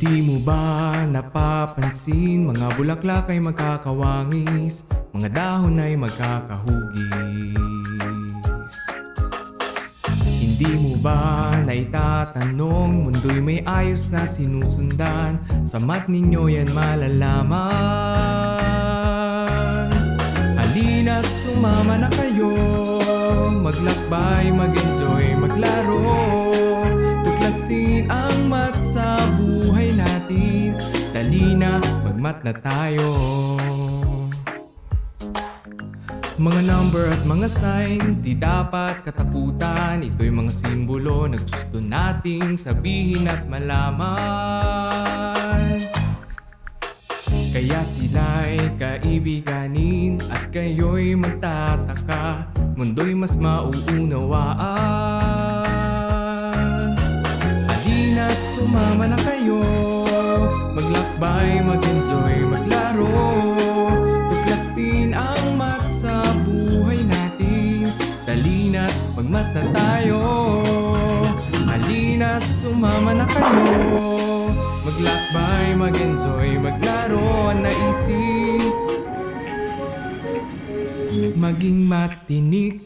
Di mo ba napapansin, mga bulaklak ay magkakawangis, mga dahon ay magkakahugis? Hindi mo ba naitatanong, mundo'y may ayos na sinusundan, sa mat ninyo yan malalaman. Halina't sumama na kayo, maglakbay, mag-enjoy, maglaro, tuklasin ang mat sa buhay natin. Dali na, magmat na tayo. Mga number at mga sign, di dapat katakutan. Ito'y mga simbolo na gusto nating sabihin at malaman. Kaya sila'y kaibiganin at kayo'y magtataka, mundo'y mas mauunawaan. Halina't sumama na kayo, maglakbay, mag-enjoy, maglaro, tuklasin ang mat sa buhay natin. Dali na't magmat na tayo. Halina't sumama na kayo, maglakbay, mag-enjoy, maglaro, naisip maging matinik.